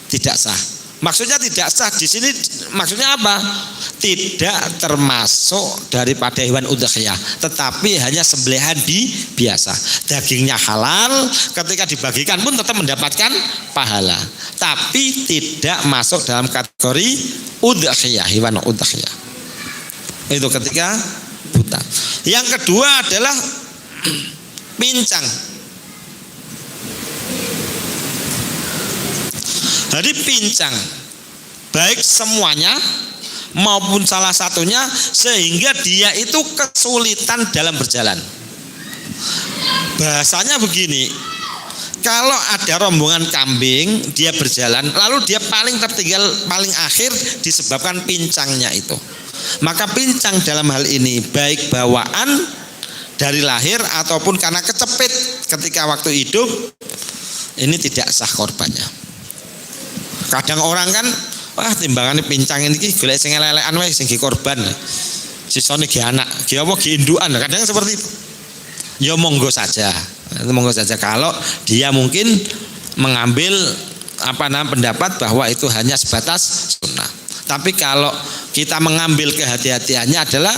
tidak sah. Maksudnya tidak sah di sini, maksudnya apa? Tidak termasuk daripada hewan udhiyah, tetapi hanya sembelihan biasa. Dagingnya halal, ketika dibagikan pun tetap mendapatkan pahala, tapi tidak masuk dalam kategori udhiyah, hewan udhiyah. Itu ketika buta. Yang kedua adalah pincang. Jadi pincang, baik semuanya maupun salah satunya, sehingga dia itu kesulitan dalam berjalan. Bahasanya begini, kalau ada rombongan kambing, dia berjalan, lalu dia paling tertinggal, paling akhir disebabkan pincangnya itu. Maka pincang dalam hal ini baik bawaan dari lahir ataupun karena kecepit ketika waktu hidup, ini tidak sah korbannya. Kadang orang kan, wah timbangannya pincang ini golek sing elek-elekan wae sing korban. Sisone ge anak, ge apa ge indukan. Kadang seperti itu. Ya monggo saja. Monggo saja kalau dia mungkin mengambil pendapat bahwa itu hanya sebatas sunnah. Tapi kalau kita mengambil kehati-hatiannya adalah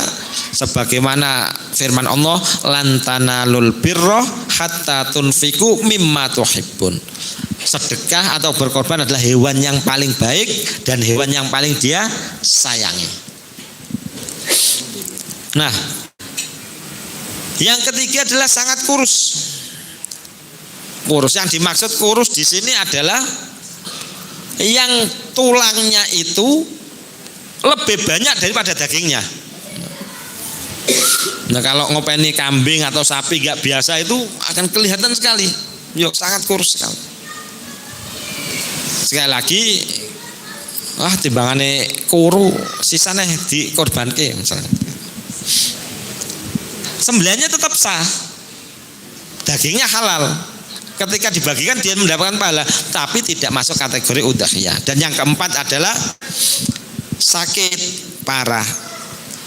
sebagaimana firman Allah, lan tanalul birra hatta tunfiku mimma tuhibbun. Sedekah atau berkorban adalah hewan yang paling baik dan hewan yang paling dia sayangi. Nah, yang ketiga adalah sangat kurus. Kurus, yang dimaksud kurus di sini adalah yang tulangnya itu lebih banyak daripada dagingnya. Nah, kalau ngopeni kambing atau sapi gak biasa itu akan kelihatan sekali. Yuk, sangat kurus sekali. Sekali lagi, wah timbangannya kuru, sisanya dikorbanke misalnya. Sembelihannya tetap sah, dagingnya halal. Ketika dibagikan dia mendapatkan pahala, tapi tidak masuk kategori udhiyah. Dan yang keempat adalah sakit parah.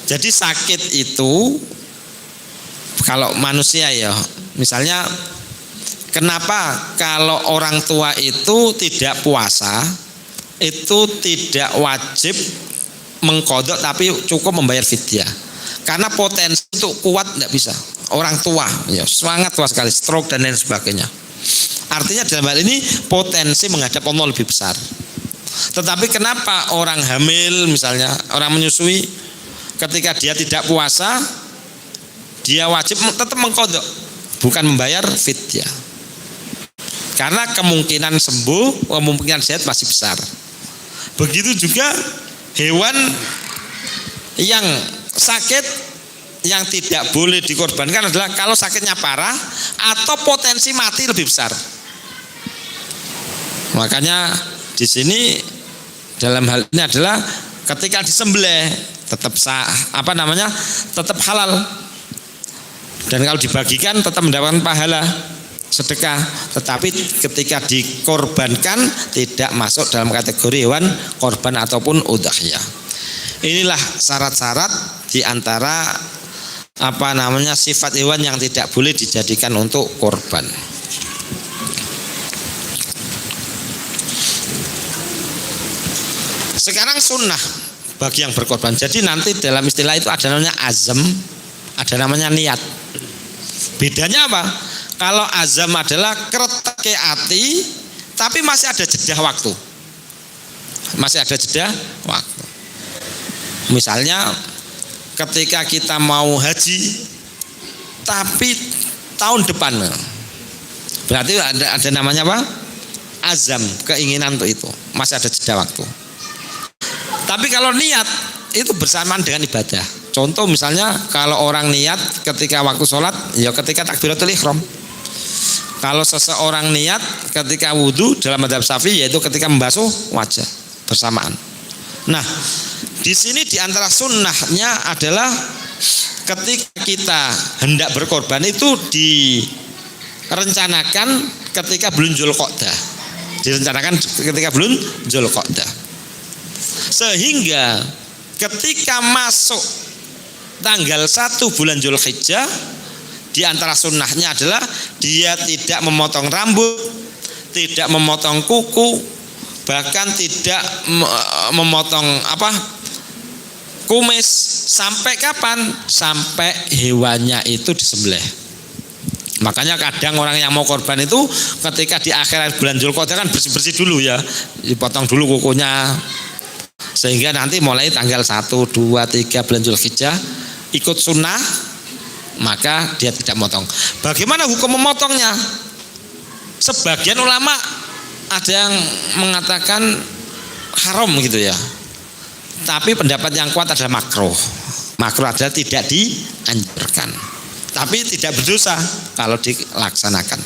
Jadi sakit itu kalau manusia ya, misalnya kenapa kalau orang tua itu tidak puasa, itu tidak wajib mengqadha tapi cukup membayar fidyah. Karena potensi untuk kuat tidak bisa. Orang tua ya sangat tua sekali, stroke dan lain sebagainya. Artinya dalam hal ini potensi menghadap Allah lebih besar. Tetapi kenapa orang hamil misalnya, orang menyusui, ketika dia tidak puasa, dia wajib tetap mengqadha, bukan membayar fidyah. Karena kemungkinan sembuh, kemungkinan sehat masih besar. Begitu juga hewan yang sakit, yang tidak boleh dikorbankan adalah kalau sakitnya parah atau potensi mati lebih besar. Makanya di sini dalam hal ini adalah ketika disembelih tetap tetap halal. Dan kalau dibagikan tetap mendapatkan pahala sedekah, tetapi ketika dikorbankan tidak masuk dalam kategori hewan korban ataupun udhiyah. Inilah syarat-syarat diantara sifat hewan yang tidak boleh dijadikan untuk korban. Sekarang sunnah bagi yang berkorban. Jadi nanti dalam istilah itu ada namanya azam, ada namanya niat. Bedanya apa? Kalau azam adalah kreteke ati, tapi masih ada jeda waktu. Masih ada jeda waktu. Misalnya ketika kita mau haji, tapi tahun depan, berarti ada namanya apa? Azam, keinginan untuk itu. Masih ada jeda waktu. Tapi kalau niat itu bersamaan dengan ibadah. Contoh misalnya kalau orang niat ketika waktu sholat, ya ketika takbiratul ihram. Kalau seseorang niat ketika wudhu dalam mazhab Syafi'i yaitu ketika membasuh wajah, bersamaan. Nah, di sini diantara sunnahnya adalah ketika kita hendak berkorban itu direncanakan ketika bulan Dzulqa'dah. Direncanakan ketika bulan Dzulqa'dah. Sehingga ketika masuk tanggal 1 bulan Dzulhijjah, di antara sunnahnya adalah dia tidak memotong rambut, tidak memotong kuku, bahkan tidak memotong kumis. Sampai kapan? Sampai hewannya itu disembelih. Makanya kadang orang yang mau korban itu ketika di akhir bulan Dzulqa'dah kan bersih-bersih dulu ya, dipotong dulu kukunya, sehingga nanti mulai tanggal 1, 2, 3 bulan Dzulhijjah ikut sunnah, maka dia tidak motong. Bagaimana hukum memotongnya? Sebagian ulama ada yang mengatakan haram gitu ya, tapi pendapat yang kuat adalah makruh. Makruh adalah tidak dianjurkan, tapi tidak berdosa kalau dilaksanakan.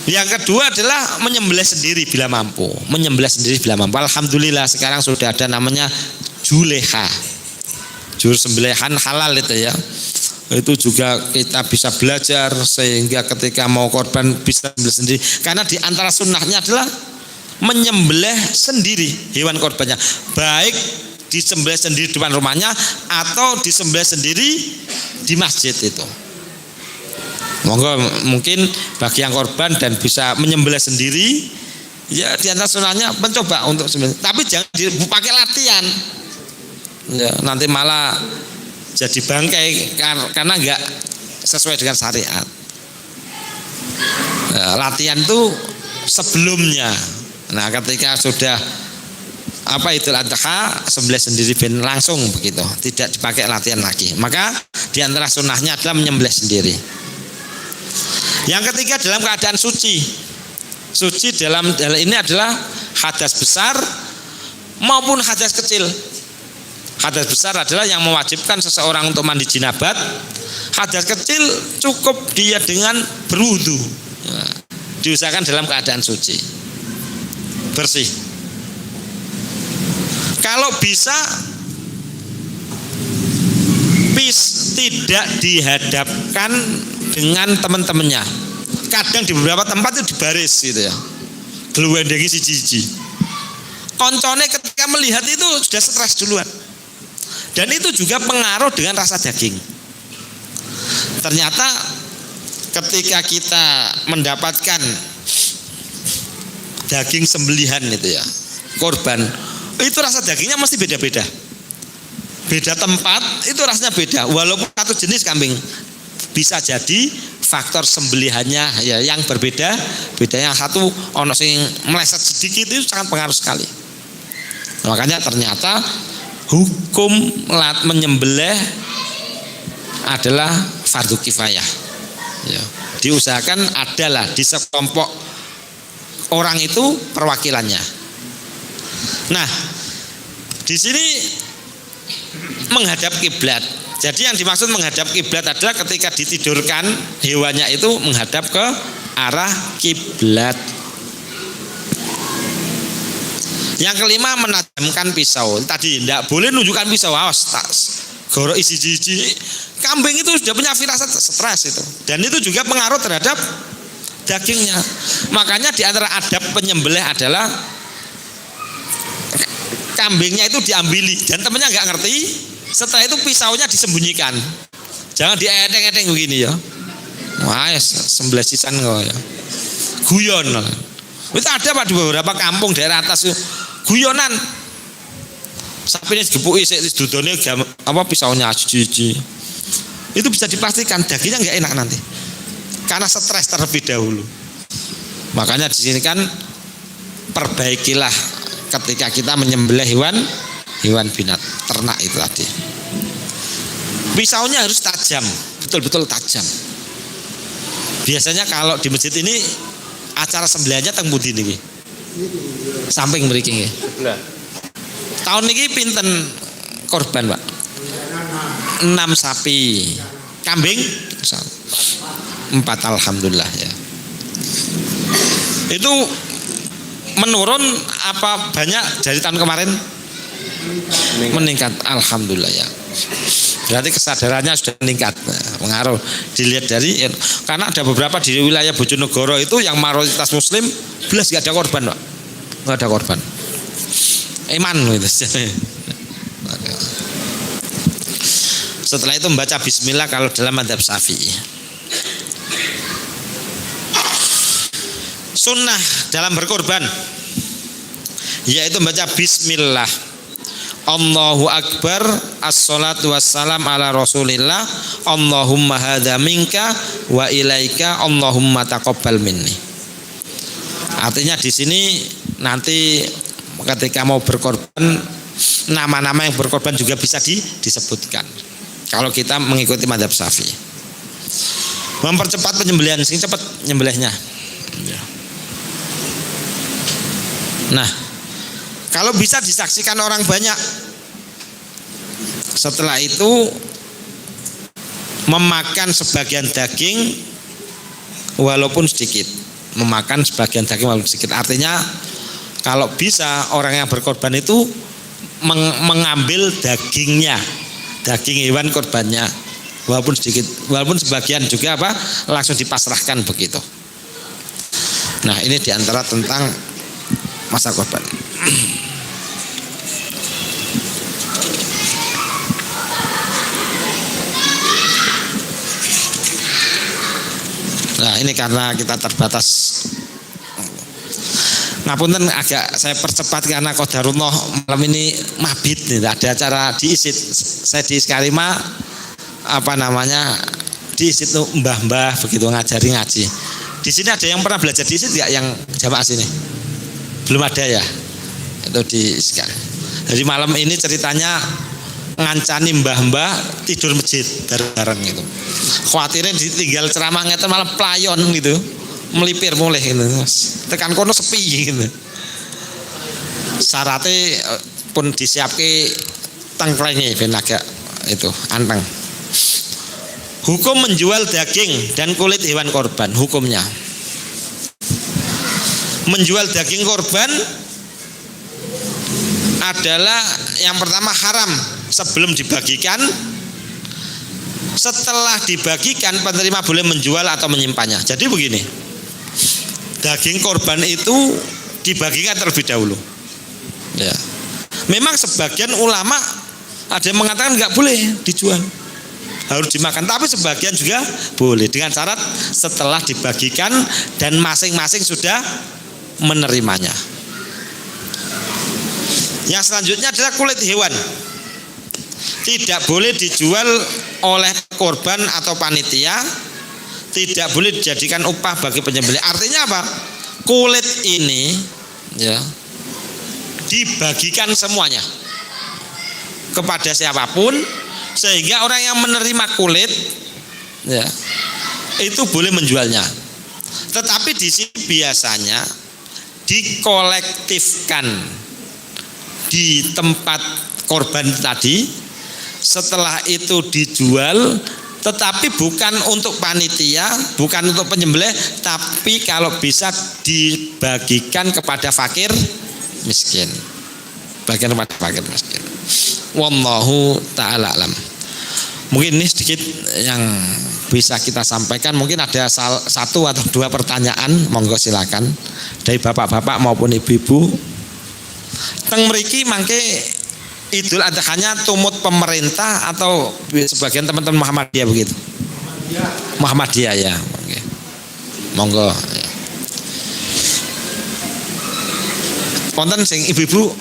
Yang kedua adalah menyembelih sendiri bila mampu. Menyembelih sendiri bila mampu. Alhamdulillah sekarang sudah ada namanya juleha, juru sembelihan halal itu ya. Itu juga kita bisa belajar sehingga ketika mau korban bisa sembelih sendiri. Karena di antara sunnahnya adalah menyembelih sendiri hewan korbannya, baik disembelih sendiri di depan rumahnya atau disembelih sendiri di masjid itu. Monggo mungkin bagi yang korban dan bisa menyembelih sendiri, ya di antara sunnahnya mencoba untuk sembelih. Tapi jangan dipakai latihan, ya, nanti malah jadi bangkai karena enggak sesuai dengan syariat. Ya, latihan itu sebelumnya. Nah, ketika sudah Idul Adha, sembelih sendiri ben langsung begitu, tidak dipakai latihan lagi. Maka di antara sunnahnya adalah menyembelih sendiri. Yang ketiga dalam keadaan suci. Suci dalam ini adalah hadas besar maupun hadas kecil. Hadas besar adalah yang mewajibkan seseorang untuk mandi jinabat. Hadas kecil cukup dia dengan berwudu. Diusahakan dalam keadaan suci, bersih. Kalau bisa tidak dihadapkan dengan teman-temannya. Kadang di beberapa tempat itu dibaris gitu ya, geluwendengi siji-siji. Koncone ketika melihat itu sudah stres duluan. Dan itu juga pengaruh dengan rasa daging. Ternyata ketika kita mendapatkan daging sembelihan itu ya, korban, itu rasa dagingnya mesti beda-beda. Beda tempat itu rasanya beda. Walaupun satu jenis kambing, bisa jadi faktor sembelihannya ya yang berbeda. Bedanya satu ono sing meleset sedikit itu sangat pengaruh sekali. Makanya ternyata hukum menyembelih adalah fardu kifayah. Ya, diusahakan adalah di sekelompok orang itu perwakilannya. Nah, di sini menghadap kiblat. Jadi yang dimaksud menghadap kiblat adalah ketika ditidurkan hewannya itu menghadap ke arah kiblat. Yang kelima menajamkan pisau. Tadi tidak boleh nunjukkan pisau, awas tas. Goro isi jiji. Kambing itu sudah punya firasat stres itu. Dan itu juga pengaruh terhadap dagingnya. Makanya di antara adab penyembelih adalah kambingnya itu diambili dan temennya nggak ngerti. Setelah itu pisaunya disembunyikan. Jangan diedeng-edeng begini ya. Wah, sembelih sisan kok ya. Guyon. Itu ada Pak di beberapa kampung daerah atas itu. Guyonan. Sapine digepuki sik dudone pisaunya cici. Itu bisa dipastikan dagingnya nggak enak nanti. Karena stres terlebih dahulu. Makanya di sini kan perbaikilah ketika kita menyembelih hewan binat ternak itu tadi. Pisaunya harus tajam, betul-betul tajam. Biasanya kalau di masjid ini acara sembelihannya teng pundi niki? Samping mriki nggih. Tahun niki pinten korban, Pak? 6 sapi. Kambing 4 alhamdulillah ya. Itu menurun apa banyak dari tahun kemarin? Meningkat alhamdulillah ya. Berarti kesadarannya sudah meningkat. Pengaruh dilihat dari karena ada beberapa di wilayah Bojonegoro itu yang mayoritas muslim belas gak ada korban, Pak. Gak ada korban. Iman itu. Setelah itu membaca bismillah kalau dalam madzhab Syafi'i. Sunnah dalam berkorban. yaitu baca bismillah, Allahu Akbar, assalatu wassalam ala Rasulillah, Allahumma hadza minka wa ilaika, Allahumma taqabbal minni. Artinya di sini nanti ketika mau berkorban, nama-nama yang berkorban juga bisa disebutkan. Kalau kita mengikuti mazhab Syafi'i. Mempercepat penyembelihan, sing cepat nyembelihnya. Nah, kalau bisa disaksikan orang banyak, setelah itu memakan sebagian daging walaupun sedikit, memakan sebagian daging walaupun sedikit. Artinya kalau bisa orang yang berkorban itu mengambil dagingnya, daging hewan korbannya, walaupun sedikit, walaupun sebagian juga langsung dipasrahkan begitu. Nah, ini diantara tentang masa korban. Nah, ini karena kita terbatas. Ngapunten agak saya percepat karena qadarullah malam ini mabit nih, ada acara di ISID. Saya di Iskarima di ISID tuh mbah-mbah begitu ngajari ngaji. Di sini ada yang pernah belajar di ISID enggak yang jamaah sini? Belum ada ya, itu di sekarang. Jadi malam ini ceritanya ngancani mbah-mbah tidur masjid bareng gitu. Khawatirnya ditinggal ceramah ngeten malah playon gitu, melipir mulai gitu. Tekan kono sepi gitu. Syaratnya pun disiapke tengklenge ben agak itu anteng. Hukum menjual daging dan kulit hewan korban, hukumnya. Menjual daging korban adalah yang pertama haram sebelum dibagikan. Setelah dibagikan penerima boleh menjual atau menyimpannya. Jadi begini, daging korban itu dibagikan terlebih dahulu ya. Memang sebagian ulama ada yang mengatakan nggak boleh dijual, harus dimakan, tapi sebagian juga boleh dengan syarat setelah dibagikan dan masing-masing sudah menerimanya. Yang selanjutnya adalah kulit hewan. Tidak boleh dijual oleh korban atau panitia, tidak boleh dijadikan upah bagi penyembelih. Artinya apa? Kulit ini ya dibagikan semuanya kepada siapapun, sehingga orang yang menerima kulit ya itu boleh menjualnya. Tetapi di sini biasanya dikolektifkan di tempat korban tadi, setelah itu dijual, tetapi bukan untuk panitia, bukan untuk penyembelih, tapi kalau bisa dibagikan kepada fakir miskin, bagian kepada fakir miskin. Wallahu ta'ala alam. Mungkin ini sedikit yang bisa kita sampaikan. Mungkin ada satu atau dua pertanyaan, monggo silakan dari bapak-bapak maupun ibu-ibu. Teng mriki mangke Idul Adhanya tumut pemerintah atau sebagian teman-teman Muhammadiyah begitu? Muhammadiyah ya. Oke. Monggo. Wonten sing ibu-ibu?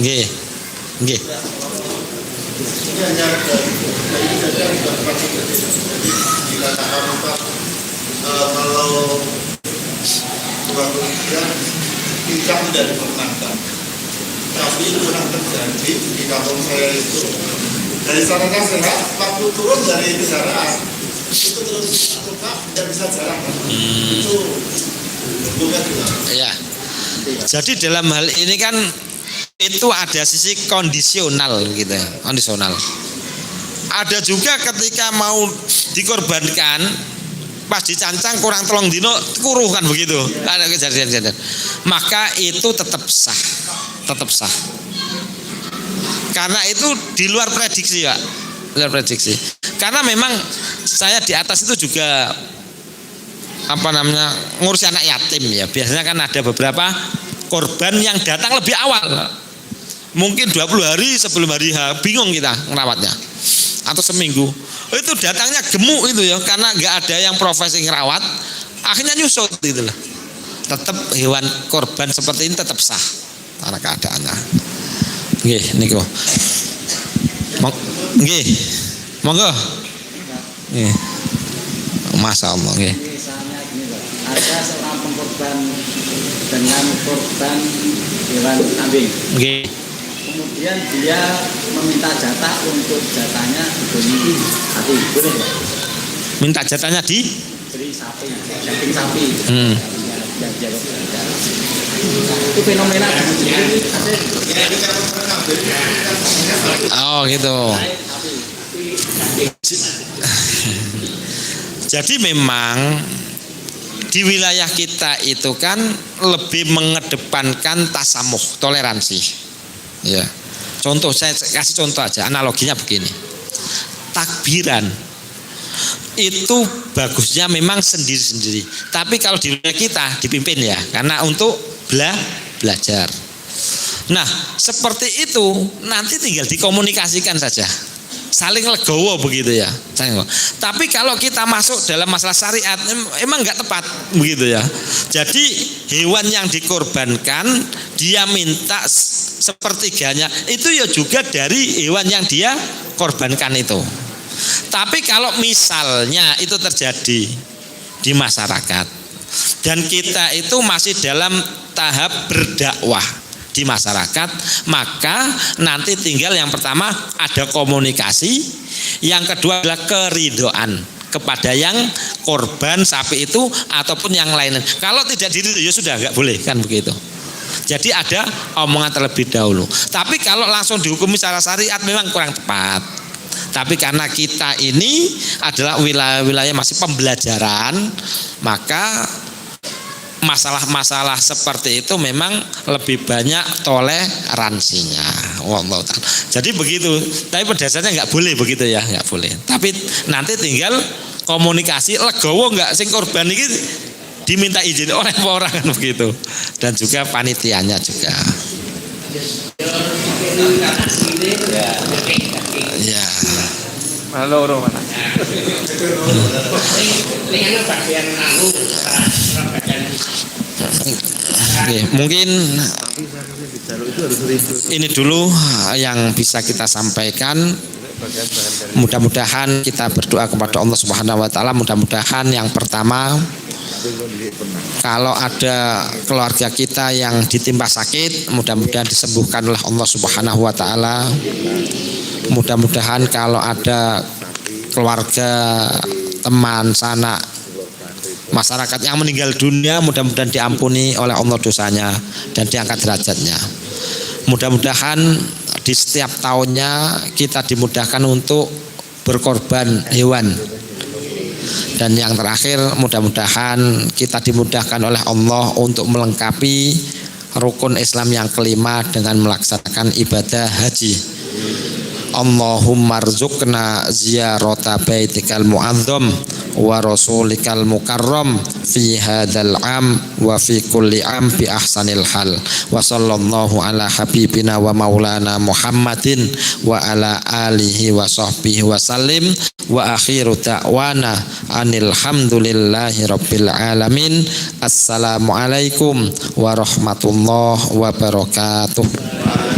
Nggih. Nggih. Kalau kurang lebih tidak diperkenankan, tapi itu pernah terjadi di kampung saya itu. Dari sarana sehat, waktu turun dari kendaraan itu terus tetap tidak bisa jalan. Itu hukumnya gimana? Ya. Jadi dalam hal ini kan itu ada sisi kondisional gitu, kondisional. Ada juga ketika mau dikorbankan pas dicancang kurang telung dino kuruh kan begitu, ada kejadian-kejadian, maka itu tetap sah karena itu di luar prediksi ya, luar prediksi. Karena memang saya di atas itu juga ngurusi anak yatim ya, biasanya kan ada beberapa korban yang datang lebih awal, mungkin 20 hari sebelum hari H, bingung kita ngerawatnya, atau seminggu. Itu datangnya gemuk itu ya, karena nggak ada yang profesi ngerawat, akhirnya nyusut gitu lah. tetap hewan korban seperti ini tetap sah karena keadaannya. Nggih niku. Nggih. Monggo. Nggih. Masyaallah nggih. Misalnya gini Pak, ada seorang pengkorban dengan korban hewan kambing. Nggih. Kemudian dia meminta jatah untuk jatahnya diberi sapi, boleh Pak? Minta jatahnya di Beri sapi, daging sapi. Hmm. Itu fenomena ini Oh gitu. Jadi memang di wilayah kita itu kan lebih mengedepankan tasamuh, toleransi. Ya. Contoh saya kasih contoh aja, analoginya begini. Takbiran itu bagusnya memang sendiri-sendiri. Tapi kalau di wilayah kita dipimpin ya, karena untuk belajar. Nah, seperti itu nanti tinggal dikomunikasikan saja. Saling legowo begitu ya. Tapi kalau kita masuk dalam masalah syariat emang nggak tepat begitu ya. Jadi hewan yang dikorbankan dia minta sepertiganya itu ya juga dari hewan yang dia korbankan itu. Tapi kalau misalnya itu terjadi di masyarakat dan kita itu masih dalam tahap berdakwah di masyarakat, maka nanti tinggal yang pertama ada komunikasi, yang kedua adalah keridhaan kepada yang korban sapi itu ataupun yang lain. Kalau tidak diridho ya sudah nggak boleh kan begitu. Jadi ada omongan terlebih dahulu. Tapi kalau langsung dihukumi secara syariat memang kurang tepat. Tapi karena kita ini adalah wilayah-wilayah masih pembelajaran, maka masalah-masalah seperti itu memang lebih banyak toleransinya. Wallahu ta'ala. Jadi begitu. Tapi pada dasarnya nggak boleh begitu ya, nggak boleh. Tapi nanti tinggal komunikasi legowo nggak sing korban ini diminta izin oleh orang kan begitu. Dan juga panitianya juga. Ya. Halo, mana? Oke, mungkin ini dulu yang bisa kita sampaikan. Mudah-mudahan kita berdoa kepada Allah Subhanahu wa taala, mudah-mudahan yang pertama kalau ada keluarga kita yang ditimpa sakit, mudah-mudahan disembuhkan oleh Allah Subhanahu wa taala. Mudah-mudahan kalau ada keluarga, teman, sanak, masyarakat yang meninggal dunia, mudah-mudahan diampuni oleh Allah dosanya dan diangkat derajatnya. Mudah-mudahan di setiap tahunnya kita dimudahkan untuk berkorban hewan. Dan yang terakhir, mudah-mudahan kita dimudahkan oleh Allah untuk melengkapi rukun Islam yang kelima dengan melaksanakan ibadah haji. Allahumma rzuqna ziyarata baitikal mu'azzam wa rasulikal mukarram fi hadzal am wa fi kulli am bi ahsanil hal. Wa sallallahu ala habibina wa maulana Muhammadin wa ala alihi wa sahbihi wa sallim. Wa akhiru da'wana anil hamdulillahi rabbil alamin. Assalamualaikum warahmatullahi wabarakatuh.